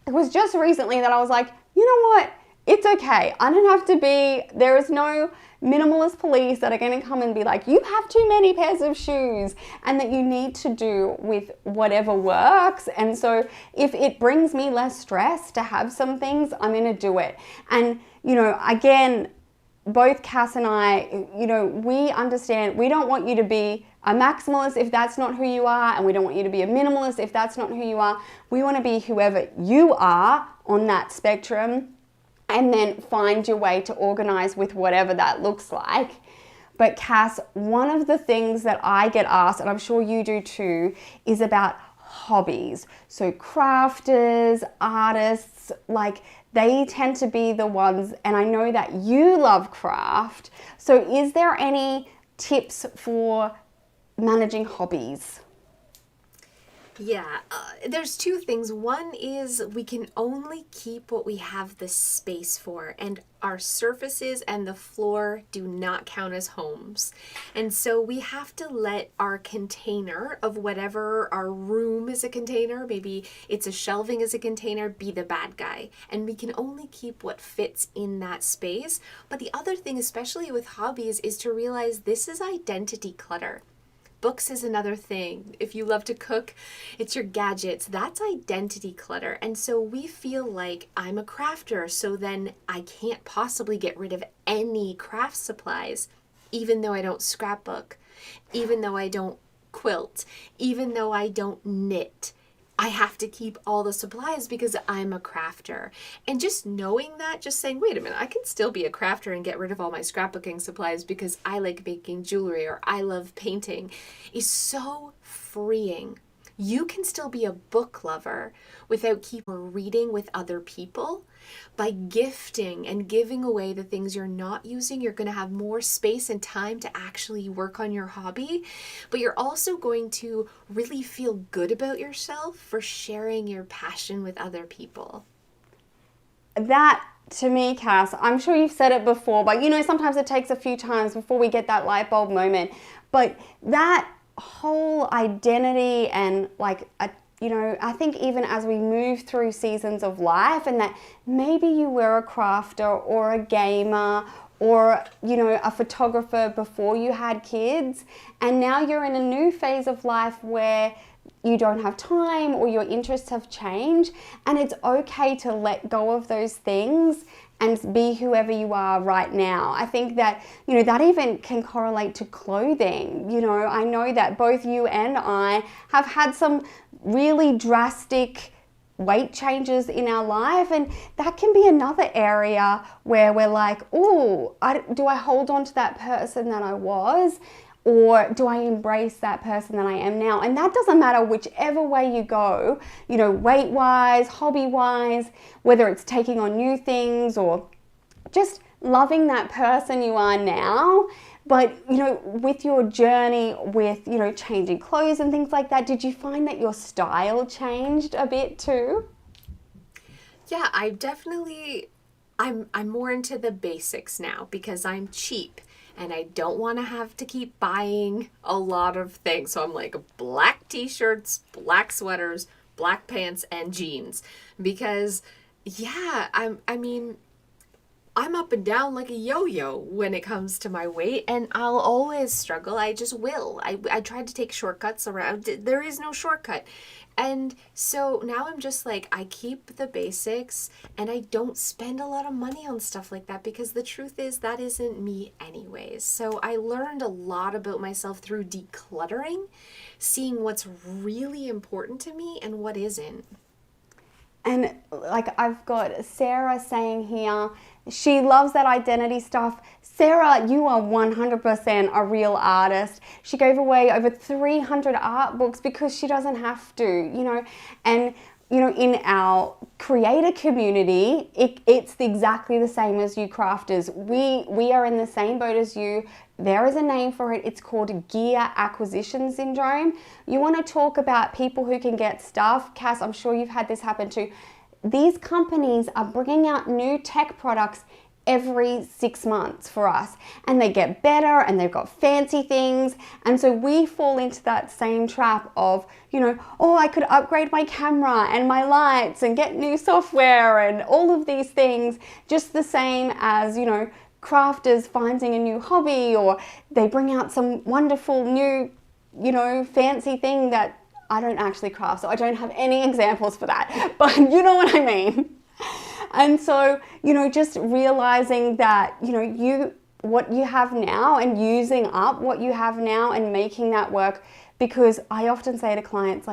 it was just recently that I was like, you know what? It's okay. I don't have to be, there is no minimalist police that are going to come and be like, you have too many pairs of shoes, and that you need to do with whatever works. And so if it brings me less stress to have some things, I'm going to do it. And, again, both Cass and I, we understand, we don't want you to be a maximalist if that's not who you are, and we don't want you to be a minimalist if that's not who you are. We want to be whoever you are on that spectrum, and then find your way to organize with whatever that looks like. But Cass, one of the things that I get asked, and I'm sure you do too, is about hobbies. So crafters, artists, like they tend to be the ones, and I know that you love craft. So is there any tips for managing hobbies? Yeah, there's 2 things. One is we can only keep what we have the space for, and our surfaces and the floor do not count as homes. And so we have to let our container of whatever our room is a container, maybe it's a shelving as a container, be the bad guy. And we can only keep what fits in that space. But the other thing, especially with hobbies, is to realize this is identity clutter. Books is another thing. If you love to cook, it's your gadgets. That's identity clutter. And so we feel like I'm a crafter, so then I can't possibly get rid of any craft supplies, even though I don't scrapbook, even though I don't quilt, even though I don't knit. I have to keep all the supplies because I'm a crafter. And just knowing that, just saying, wait a minute, I can still be a crafter and get rid of all my scrapbooking supplies because I like making jewelry or I love painting, is so freeing. You can still be a book lover without keep reading with other people. By gifting and giving away the things you're not using, you're going to have more space and time to actually work on your hobby. But you're also going to really feel good about yourself for sharing your passion with other people. That, to me, Cass, I'm sure you've said it before, but sometimes it takes a few times before we get that light bulb moment. But that whole identity and I think even as we move through seasons of life, and that maybe you were a crafter or a gamer or a photographer before you had kids, and now you're in a new phase of life where you don't have time or your interests have changed, and it's okay to let go of those things and be whoever you are right now. I think that, that even can correlate to clothing. I know that both you and I have had some really drastic weight changes in our life, and that can be another area where we're like, oh, do I hold on to that person that I was? Or do I embrace that person that I am now? And that doesn't matter whichever way you go, weight-wise, hobby-wise, whether it's taking on new things or just loving that person you are now. But, with your journey with, changing clothes and things like that, did you find that your style changed a bit too? Yeah, I'm more into the basics now because I'm cheap. And I don't want to have to keep buying a lot of things. So I'm like black t-shirts, black sweaters, black pants, and jeans. Because, yeah, I'm up and down like a yo-yo when it comes to my weight. And I'll always struggle. I just will. I tried to take shortcuts around. There is no shortcut. And so now I'm just like, I keep the basics and I don't spend a lot of money on stuff like that because the truth is that isn't me anyways. So I learned a lot about myself through decluttering, seeing what's really important to me and what isn't. And I've got Sarah saying here, she loves that identity stuff. Sarah, you are 100% a real artist. She gave away over 300 art books because she doesn't have to, and in our creator community, it's exactly the same as you crafters. We are in the same boat as you. There is a name for it. It's called gear acquisition syndrome. You want to talk about people who can get stuff. Cass, I'm sure you've had this happen too. These companies are bringing out new tech products every 6 months for us, and they get better and they've got fancy things, and so we fall into that same trap of, oh, I could upgrade my camera and my lights and get new software and all of these things, just the same as, crafters finding a new hobby, or they bring out some wonderful new, fancy thing that I don't actually craft, so I don't have any examples for that, but you know what I mean. And so, just realizing that, what you have now and using up what you have now and making that work, because I often say to clients,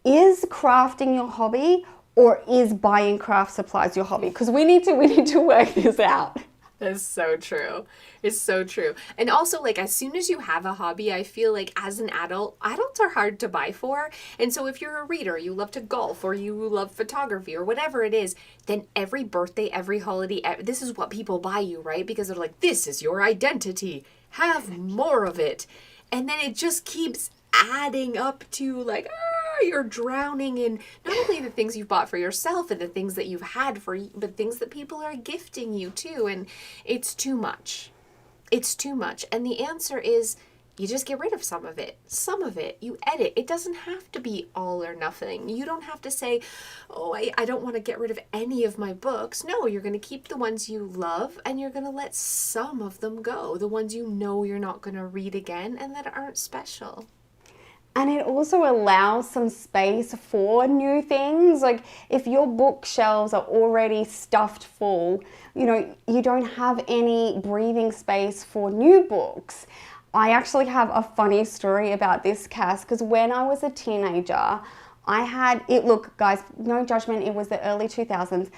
is crafting your hobby or is buying craft supplies your hobby? Because we need to work this out. That's so true. It's so true. And also, as soon as you have a hobby, I feel like as an adult, adults are hard to buy for. And so if you're a reader, you love to golf, or you love photography, or whatever it is, then every birthday, every holiday, this is what people buy you, right? Because they're like, this is your identity. Have more of it. And then it just keeps adding up to you're drowning in not only the things you've bought for yourself and the things that you've had but things that people are gifting you too. And it's too much. It's too much. And the answer is you just get rid of some of it. Some of it, you edit. It doesn't have to be all or nothing. You don't have to say, oh, I don't want to get rid of any of my books. No, you're going to keep the ones you love and you're going to let some of them go. The ones you know you're not going to read again and that aren't special. And it also allows some space for new things. Like if your bookshelves are already stuffed full, you don't have any breathing space for new books. I actually have a funny story about this, Cass, because when I was a teenager, look, guys, no judgment, it was the early 2000s.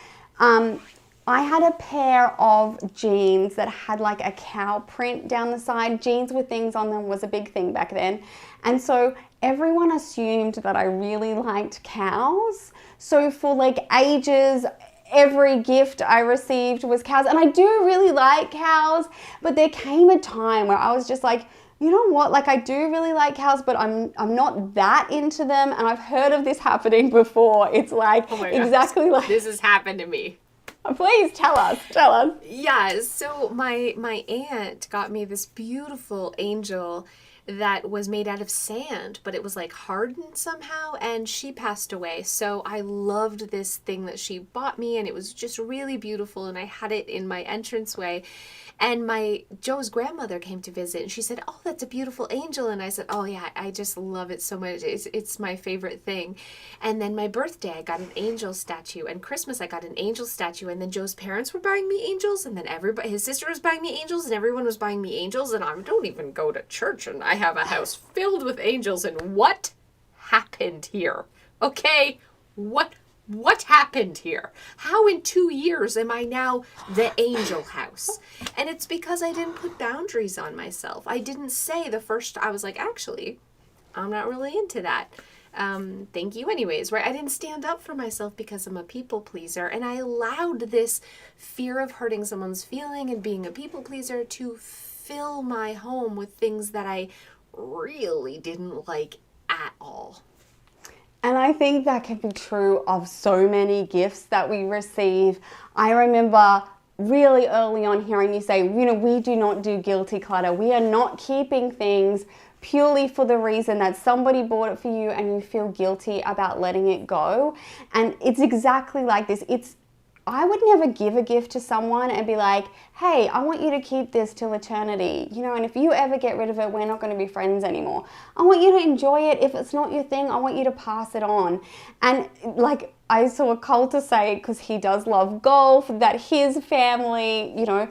I had a pair of jeans that had like a cow print down the side. Jeans with things on them was a big thing back then. And so everyone assumed that I really liked cows. So for like ages, every gift I received was cows. And I do really like cows, but there came a time where I was just like, you know what, like I do really like cows, but I'm not that into them. And I've heard of this happening before. It's like, oh exactly like this has happened to me. Please tell us. Yeah, so my aunt got me this beautiful angel that was made out of sand, but it was like hardened somehow, and she passed away. So I loved this thing that she bought me, and it was just really beautiful, and I had it in my entranceway. And Joe's grandmother came to visit, and she said, oh, that's a beautiful angel. And I said, oh yeah, I just love it so much. It's my favorite thing. And then my birthday, I got an angel statue, and Christmas, I got an angel statue. And then Joe's parents were buying me angels, and then his sister was buying me angels, and everyone was buying me angels. And I don't even go to church, and I have a house filled with angels. And what happened here? Okay, what happened here? How in 2 years am I now the angel house? And it's because I didn't put boundaries on myself. I didn't say I was like, actually, I'm not really into that. Thank you anyways, right? I didn't stand up for myself because I'm a people pleaser. And I allowed this fear of hurting someone's feeling and being a people pleaser to fill my home with things that I really didn't like at all. And I think that can be true of so many gifts that we receive. I remember really early on hearing you say, we do not do guilty clutter. We are not keeping things purely for the reason that somebody bought it for you and you feel guilty about letting it go. And it's exactly like this. I would never give a gift to someone and be like, hey, I want you to keep this till eternity. And if you ever get rid of it, we're not going to be friends anymore. I want you to enjoy it. If it's not your thing, I want you to pass it on. And like I saw Coulter say, because he does love golf, that his family, and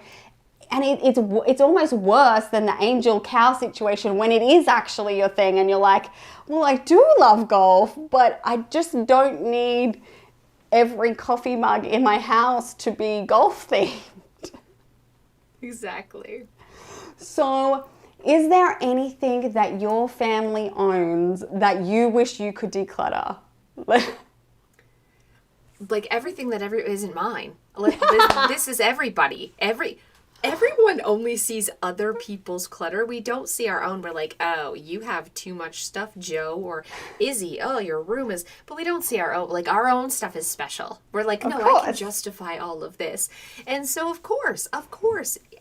it's almost worse than the angel cow situation when it is actually your thing. And you're like, well, I do love golf, but I just don't need every coffee mug in my house to be golf themed. Exactly. So, is there anything that your family owns that you wish you could declutter? Like everything that isn't mine. Like this is everybody. Everyone only sees other people's clutter. We don't see our own. We're like, oh, you have too much stuff, Joe, or Izzy, oh, your room is... But we don't see our own. Like, our own stuff is special. We're like, no, I can justify all of this. And so, of course,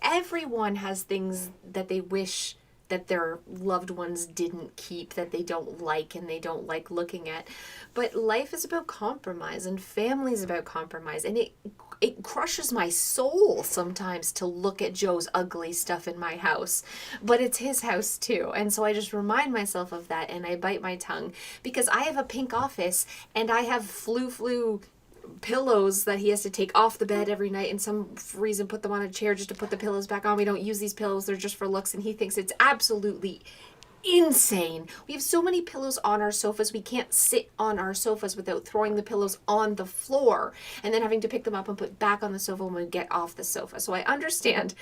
everyone has things that they wish that their loved ones didn't keep, that they don't like and they don't like looking at. But life is about compromise, and family is about compromise. And it crushes my soul sometimes to look at Joe's ugly stuff in my house. But it's his house too. And so I just remind myself of that, and I bite my tongue. Because I have a pink office, and I have flu pillows that he has to take off the bed every night, and some reason put them on a chair just to put the pillows back on. We don't use these pillows, they're just for looks, and he thinks it's absolutely insane. We have so many pillows on our sofas, we can't sit on our sofas without throwing the pillows on the floor and then having to pick them up and put back on the sofa when we get off the sofa. So I understand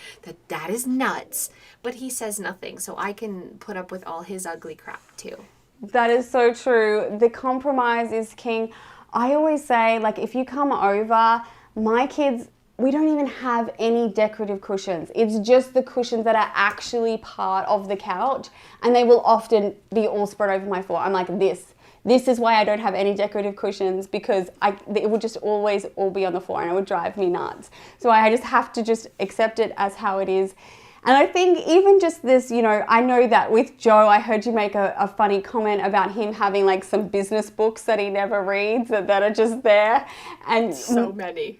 that is nuts, but he says nothing, so I can put up with all his ugly crap too. That is so true. The compromise is king. I always say, like, if you come over, my kids, we don't even have any decorative cushions. It's just the cushions that are actually part of the couch, and they will often be all spread over my floor. I'm like, this is why I don't have any decorative cushions, because it would just always all be on the floor, and it would drive me nuts. So I just have to just accept it as how it is. And I think even just this, I know that with Joe, I heard you make a funny comment about him having like some business books that he never reads that are just there. And so many.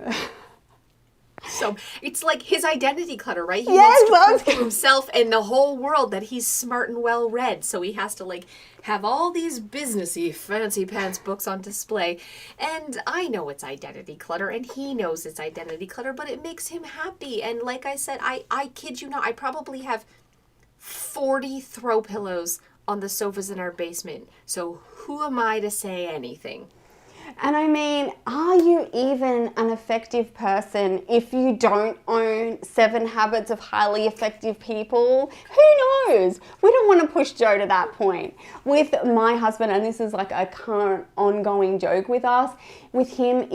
So it's like his identity clutter, right? He Yes, wants to prove to himself and the whole world that he's smart and well read. So he has to like have all these businessy fancy pants books on display. And I know it's identity clutter and he knows it's identity clutter, but it makes him happy. And like I said, I kid you not, I probably have 40 throw pillows on the sofas in our basement. So who am I to say anything? And I mean, are you even an effective person if you don't own 7 Habits of Highly Effective People? Who knows? We don't want to push Joe to that point. With my husband, and this is like a current ongoing joke with us, with him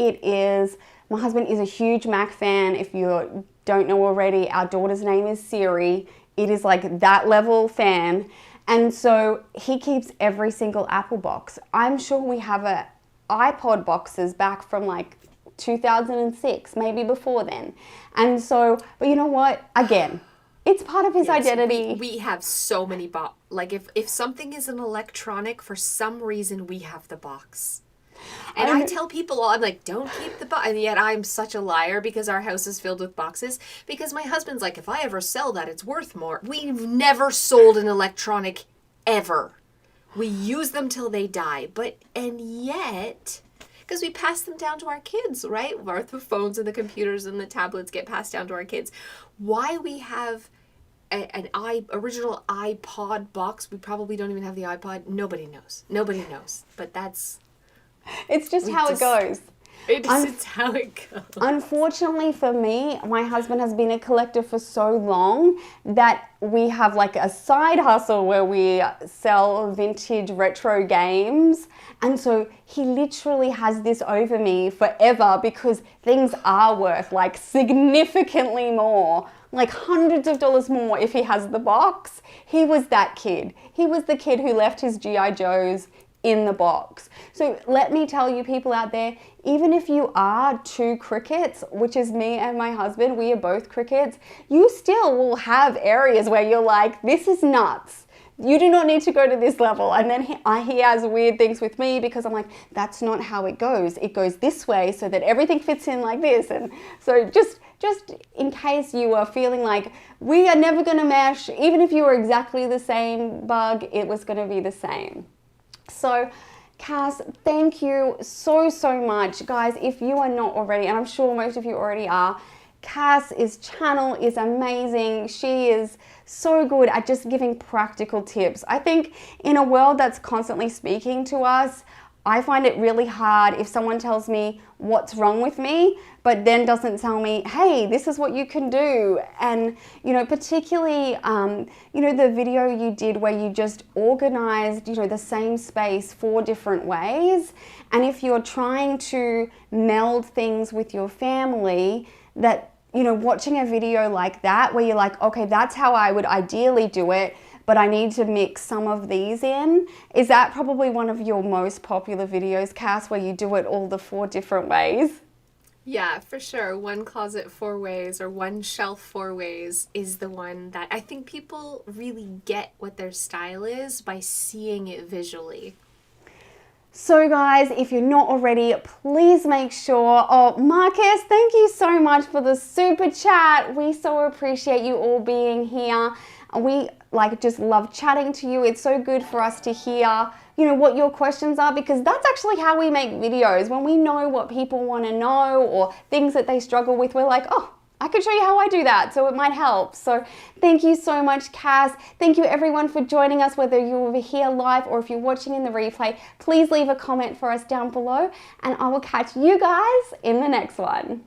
my husband is a huge Mac fan. If you don't know already, our daughter's name is Siri. It is like that level fan. And so he keeps every single Apple box. I'm sure we have iPod boxes back from like 2006, maybe before then. And so, but you know what? Again, it's part of his identity. We have so many like if something is an electronic, for some reason we have the box. And I tell people, I'm like, don't keep the box. And yet I'm such a liar because our house is filled with boxes. Because my husband's like, if I ever sell that, it's worth more. We've never sold an electronic ever. We use them till they die, and yet, because we pass them down to our kids, right? The phones and the computers and the tablets get passed down to our kids. Why we have an original iPod box, we probably don't even have the iPod. Nobody knows. But it's just how it goes. It's how it goes. Unfortunately for me, my husband has been a collector for so long that we have like a side hustle where we sell vintage retro games. And so he literally has this over me forever because things are worth like significantly more, like hundreds of dollars more if he has the box. He was that kid. He was the kid who left his G.I. Joes in the box. So let me tell you, people out there, even if you are 2 crickets, which is me and my husband, we are both crickets, you still will have areas where you're like, this is nuts. You do not need to go to this level. And then he has weird things with me because I'm like, that's not how it goes. It goes this way so that everything fits in like this. And so just in case you are feeling like we are never going to mesh, even if you were exactly the same bug, it was going to be the same. So, Cass, thank you so much. Guys, if you are not already, and I'm sure most of you already are, Cass's channel is amazing. She is so good at just giving practical tips. I think in a world that's constantly speaking to us, I find it really hard if someone tells me what's wrong with me, but then doesn't tell me, hey, this is what you can do. And, particularly, the video you did where you just organized, the same space 4 different ways. And if you're trying to meld things with your family, that, watching a video like that, where you're like, okay, that's how I would ideally do it, but I need to mix some of these in. Is that probably one of your most popular videos, Cass, where you do it all the 4 different ways? Yeah, for sure. 1 closet 4 ways or 1 shelf 4 ways is the one that I think people really get what their style is by seeing it visually. So guys, if you're not already, please make sure. Oh, Marcus, thank you so much for the super chat. We so appreciate you all being here. We just love chatting to you. It's so good for us to hear, what your questions are, because that's actually how we make videos. When we know what people want to know or things that they struggle with, we're like, oh, I could show you how I do that, so it might help. So thank you so much, Cass. Thank you everyone for joining us, whether you're over here live or if you're watching in the replay. Please leave a comment for us down below, and I will catch you guys in the next one.